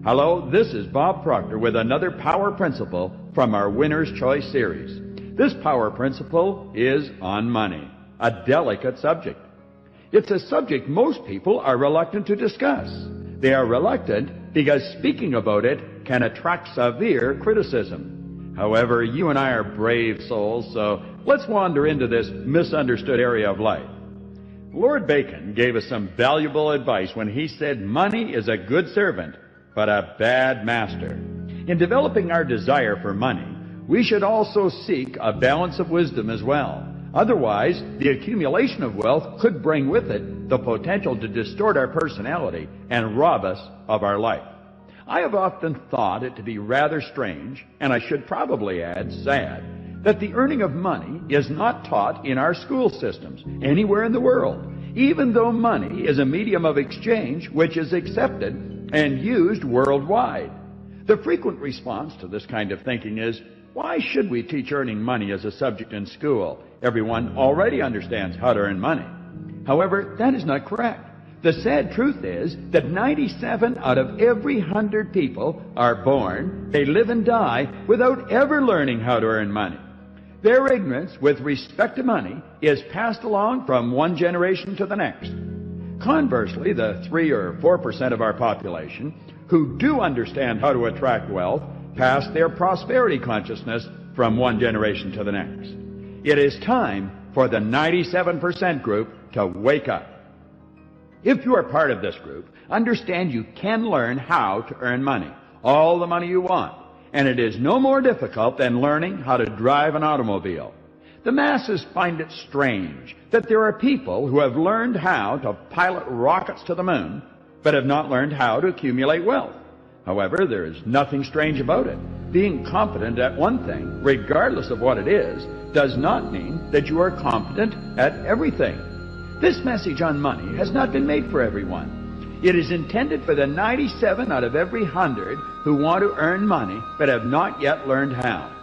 Hello, this is Bob Proctor with another power principle from our Winner's Choice series. This power principle is on money, a delicate subject. It's a subject most people are reluctant to discuss. They are reluctant because speaking about it can attract severe criticism. However, you and I are brave souls, so let's wander into this misunderstood area of life. Lord Bacon gave us some valuable advice when he said money is a good servant, but a bad master. In developing our desire for money, we should also seek a balance of wisdom as well. Otherwise, the accumulation of wealth could bring with it the potential to distort our personality and rob us of our life. I have often thought it to be rather strange, and I should probably add sad, that the earning of money is not taught in our school systems anywhere in the world, even though money is a medium of exchange which is accepted and used worldwide. The frequent response to this kind of thinking is, why should we teach earning money as a subject in school? Everyone already understands how to earn money. However, that is not correct. The sad truth is that 97 out of every 100 people are born, they live and die without ever learning how to earn money. Their ignorance with respect to money is passed along from one generation to the next. Conversely, the 3 or 4% of our population who do understand how to attract wealth pass their prosperity consciousness from one generation to the next. It is time for the 97% group to wake up. If you are part of this group, understand you can learn how to earn money, all the money you want, and it is no more difficult than learning how to drive an automobile. The masses find it strange that there are people who have learned how to pilot rockets to the moon, but have not learned how to accumulate wealth. However, there is nothing strange about it. Being competent at one thing, regardless of what it is, does not mean that you are competent at everything. This message on money has not been made for everyone. It is intended for the 97 out of every 100 who want to earn money but have not yet learned how.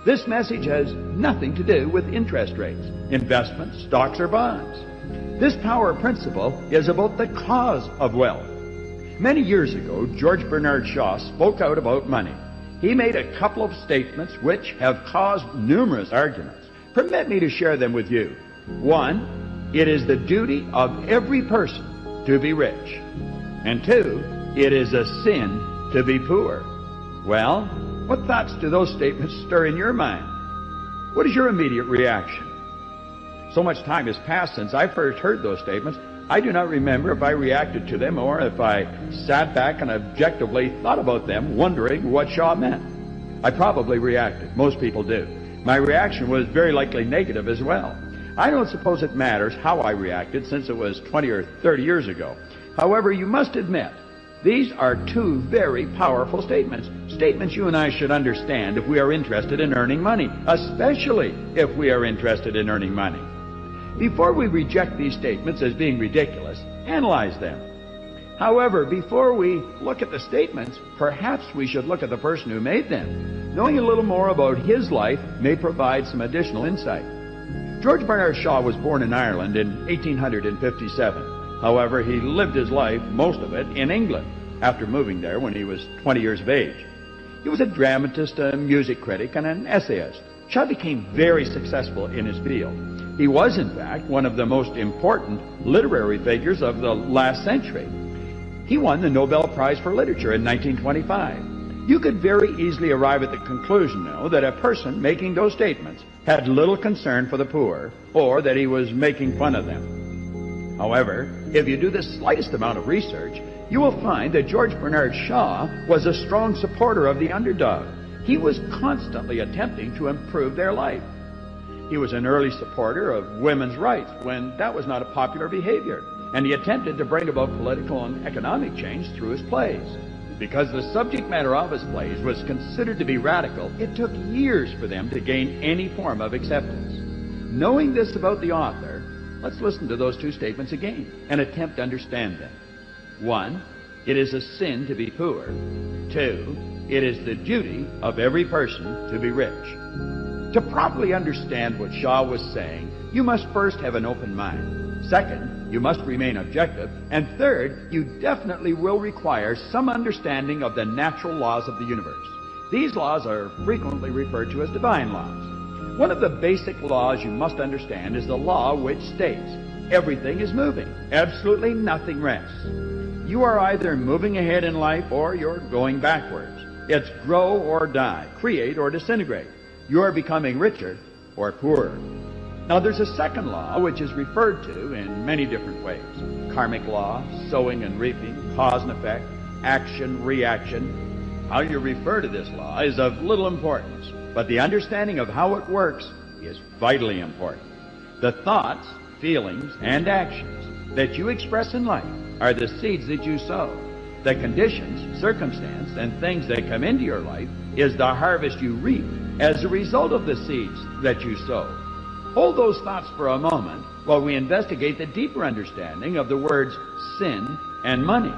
This message has nothing to do with interest rates, investments, stocks, or bonds. This power principle is about the cause of wealth. Many years ago, George Bernard Shaw spoke out about money. He made a couple of statements which have caused numerous arguments. Permit me to share them with you. 1, it is the duty of every person to be rich. And 2, it is a sin to be poor. Well, what thoughts do those statements stir in your mind? What is your immediate reaction? So much time has passed since I first heard those statements, I do not remember if I reacted to them or if I sat back and objectively thought about them, wondering what Shaw meant. I probably reacted. Most people do. My reaction was very likely negative as well. I don't suppose it matters how I reacted since it was 20 or 30 years ago. However, you must admit, these are two very powerful statements. Statements you and I should understand if we are interested in earning money, especially if we are interested in earning money. Before we reject these statements as being ridiculous, analyze them. However, before we look at the statements, perhaps we should look at the person who made them. Knowing a little more about his life may provide some additional insight. George Bernard Shaw was born in Ireland in 1857. However, he lived his life, most of it, in England, after moving there when he was 20 years of age. He was a dramatist, a music critic, and an essayist. Shaw became very successful in his field. He was, in fact, one of the most important literary figures of the last century. He won the Nobel Prize for Literature in 1925. You could very easily arrive at the conclusion, though, that a person making those statements had little concern for the poor, or that he was making fun of them. However, if you do the slightest amount of research, you will find that George Bernard Shaw was a strong supporter of the underdog. He was constantly attempting to improve their life. He was an early supporter of women's rights when that was not a popular behavior, and he attempted to bring about political and economic change through his plays. Because the subject matter of his plays was considered to be radical, it took years for them to gain any form of acceptance. Knowing this about the author, let's listen to those two statements again and attempt to understand them. 1, it is a sin to be poor. 2, it is the duty of every person to be rich. To properly understand what Shaw was saying, you must first have an open mind. Second, you must remain objective. And third, you definitely will require some understanding of the natural laws of the universe. These laws are frequently referred to as divine laws. One of the basic laws you must understand is the law which states everything is moving. Absolutely nothing rests. You are either moving ahead in life or you're going backwards. It's grow or die, create or disintegrate. You are becoming richer or poorer. Now there's a second law which is referred to in many different ways. Karmic law, sowing and reaping, cause and effect, action, reaction. How you refer to this law is of little importance, but the understanding of how it works is vitally important. The thoughts, feelings, and actions that you express in life are the seeds that you sow. The conditions, circumstance, and things that come into your life is the harvest you reap as a result of the seeds that you sow. Hold those thoughts for a moment while we investigate the deeper understanding of the words sin and money.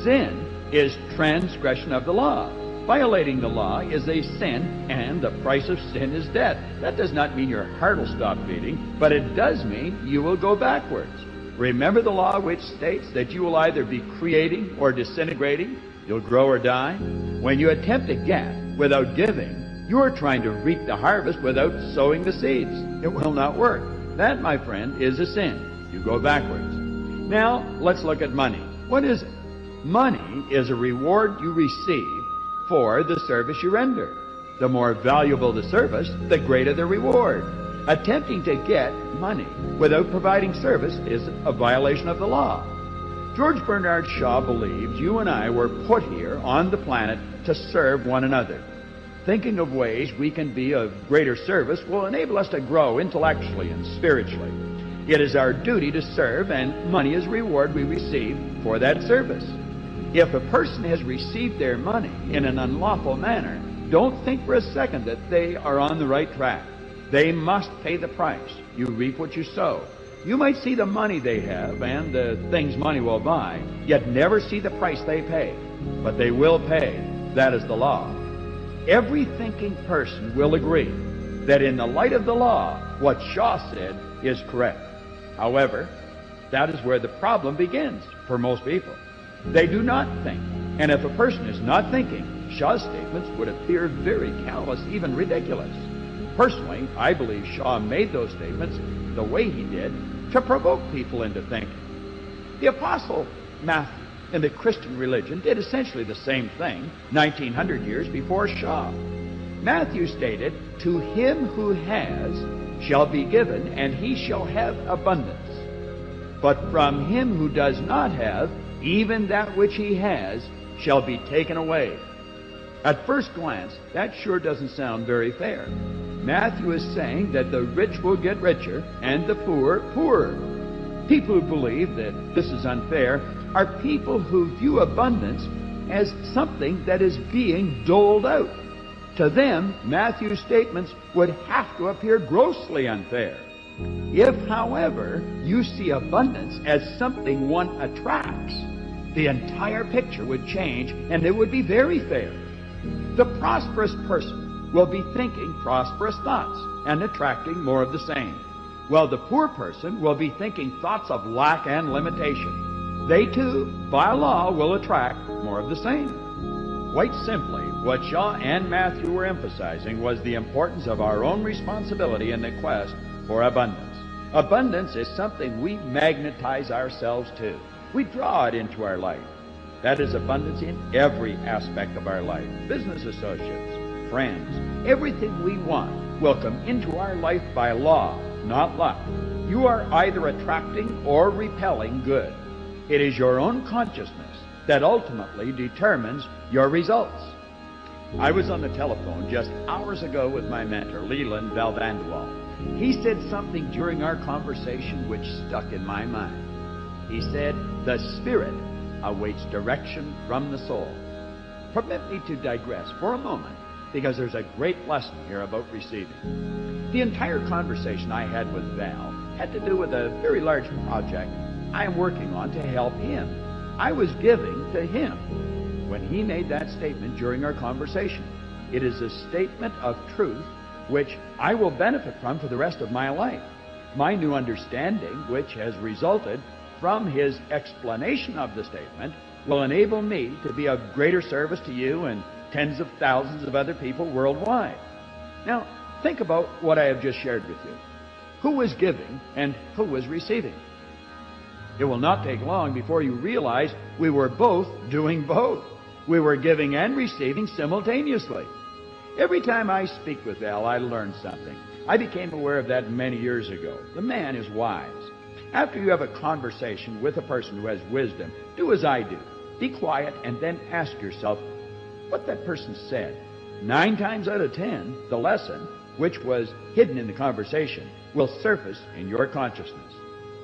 Sin is transgression of the law. Violating the law is a sin, and the price of sin is death. That does not mean your heart will stop beating, but it does mean you will go backwards. Remember the law which states that you will either be creating or disintegrating. You'll grow or die. When you attempt to get without giving, you are trying to reap the harvest without sowing the seeds. It will not work. That, my friend, is a sin. You go backwards. Now, let's look at money. What is it? Money is a reward you receive for the service you render. The more valuable the service, the greater the reward. Attempting to get money without providing service is a violation of the law. George Bernard Shaw believes you and I were put here on the planet to serve one another. Thinking of ways we can be of greater service will enable us to grow intellectually and spiritually. It is our duty to serve, and money is a reward we receive for that service. If a person has received their money in an unlawful manner, don't think for a second that they are on the right track. They must pay the price. You reap what you sow. You might see the money they have and the things money will buy, yet never see the price they pay. But they will pay. That is the law. Every thinking person will agree that in the light of the law, what Shaw said is correct. However, that is where the problem begins for most people. They do not think. And if a person is not thinking, Shaw's statements would appear very callous, even ridiculous. Personally, I believe Shaw made those statements the way he did to provoke people into thinking. The Apostle Matthew in the Christian religion did essentially the same thing 1900 years before Shaw. Matthew stated, "To him who has shall be given, and he shall have abundance. But from him who does not have, even that which he has shall be taken away." At first glance, that sure doesn't sound very fair. Matthew is saying that the rich will get richer and the poor poorer. People who believe that this is unfair are people who view abundance as something that is being doled out. To them, Matthew's statements would have to appear grossly unfair. If, however, you see abundance as something one attracts, the entire picture would change and it would be very fair. The prosperous person will be thinking prosperous thoughts and attracting more of the same, while the poor person will be thinking thoughts of lack and limitation. They too, by law, will attract more of the same. Quite simply, what Shaw and Matthew were emphasizing was the importance of our own responsibility in the quest for abundance. Abundance is something we magnetize ourselves to. We draw it into our life. That is abundance in every aspect of our life. Business associates, friends, everything we want will come into our life by law, not luck. You are either attracting or repelling good. It is your own consciousness that ultimately determines your results. I was on the telephone just hours ago with my mentor, Leland Valvandual. He said something during our conversation which stuck in my mind. He said, "The spirit awaits direction from the soul." Permit me to digress for a moment, because there's a great lesson here about receiving. The entire conversation I had with Val had to do with a very large project I am working on to help him. I was giving to him when he made that statement during our conversation. It is a statement of truth which I will benefit from for the rest of my life. My new understanding, which has resulted from his explanation of the statement, will enable me to be of greater service to you and tens of thousands of other people worldwide. Now, think about what I have just shared with you. Who was giving and who was receiving? It will not take long before you realize we were both doing both. We were giving and receiving simultaneously. Every time I speak with Al, I learn something. I became aware of that many years ago. The man is wise. After you have a conversation with a person who has wisdom, do as I do. Be quiet and then ask yourself what that person said. 9 times out of 10, the lesson, which was hidden in the conversation, will surface in your consciousness.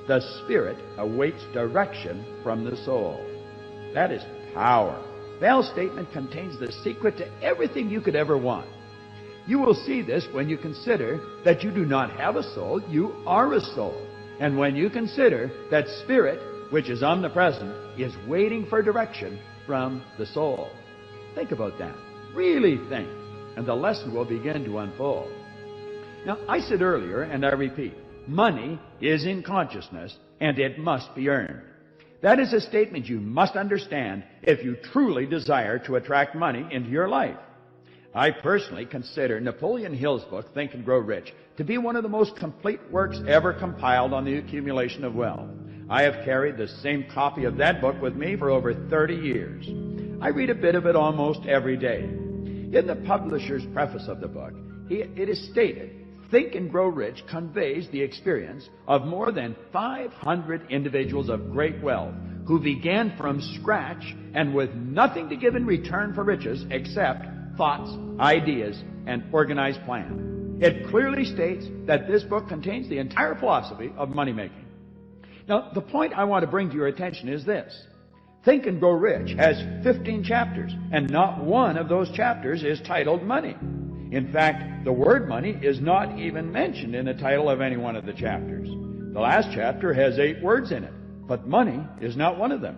The Spirit awaits direction from the soul. That is power. Val's statement contains the secret to everything you could ever want. You will see this when you consider that you do not have a soul, you are a soul. And when you consider that Spirit, which is omnipresent, is waiting for direction from the soul. Think about that. Really think. And the lesson will begin to unfold. Now, I said earlier, and I repeat, money is in consciousness, and it must be earned. That is a statement you must understand if you truly desire to attract money into your life. I personally consider Napoleon Hill's book, Think and Grow Rich, to be one of the most complete works ever compiled on the accumulation of wealth. I have carried the same copy of that book with me for over 30 years. I read a bit of it almost every day. In the publisher's preface of the book, it is stated, Think and Grow Rich conveys the experience of more than 500 individuals of great wealth who began from scratch and with nothing to give in return for riches except thoughts, ideas, and organized plan. It clearly states that this book contains the entire philosophy of money making. Now, the point I want to bring to your attention is this. Think and Grow Rich has 15 chapters, and not one of those chapters is titled Money. In fact, the word money is not even mentioned in the title of any one of the chapters. The last chapter has 8 words in it, but money is not one of them.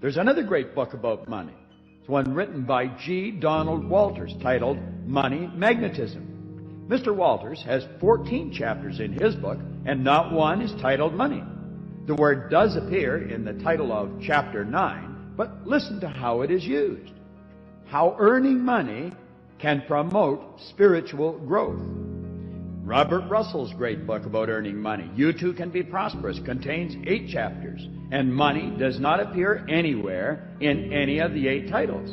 There's another great book about money. It's one written by G. Donald Walters titled Money Magnetism. Mr. Walters has 14 chapters in his book, and not one is titled Money. The word does appear in the title of chapter 9, but listen to how it is used. How earning money can promote spiritual growth. Robert Russell's great book about earning money, You Too Can Be Prosperous, contains 8 chapters, and money does not appear anywhere in any of the 8 titles.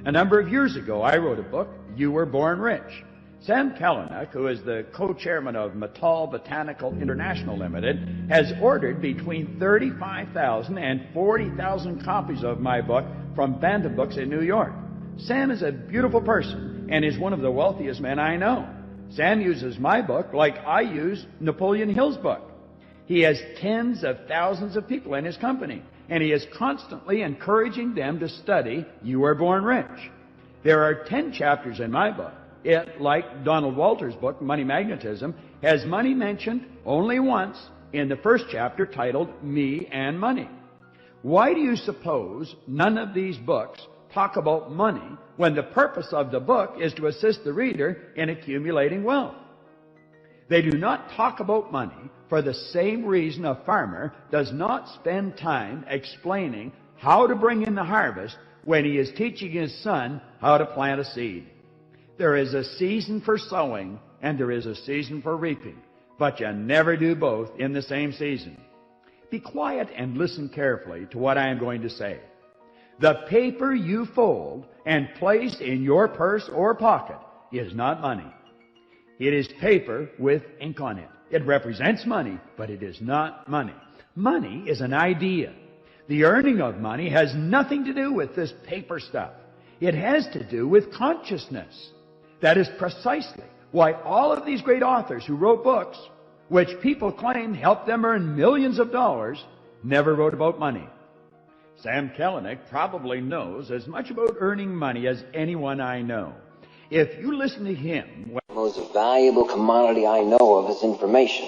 A number of years ago, I wrote a book, You Were Born Rich. Sam Kalanick, who is the co-chairman of Matal Botanical International Limited, has ordered between 35,000 and 40,000 copies of my book from Bantam Books in New York. Sam is a beautiful person and is one of the wealthiest men I know. Sam uses my book like I use Napoleon Hill's book. He has tens of thousands of people in his company, and he is constantly encouraging them to study You Were Born Rich. There are 10 chapters in my book. It, like Donald Walters' book, Money Magnetism, has money mentioned only once in the first chapter titled Me and Money. Why do you suppose none of these books talk about money when the purpose of the book is to assist the reader in accumulating wealth? They do not talk about money for the same reason a farmer does not spend time explaining how to bring in the harvest when he is teaching his son how to plant a seed. There is a season for sowing and there is a season for reaping, but you never do both in the same season. Be quiet and listen carefully to what I am going to say. The paper you fold and place in your purse or pocket is not money. It is paper with ink on it. It represents money, but it is not money. Money is an idea. The earning of money has nothing to do with this paper stuff. It has to do with consciousness. That is precisely why all of these great authors who wrote books, which people claim helped them earn millions of dollars, never wrote about money. Sam Kalanick probably knows as much about earning money as anyone I know. If you listen to him... The most valuable commodity I know of is information.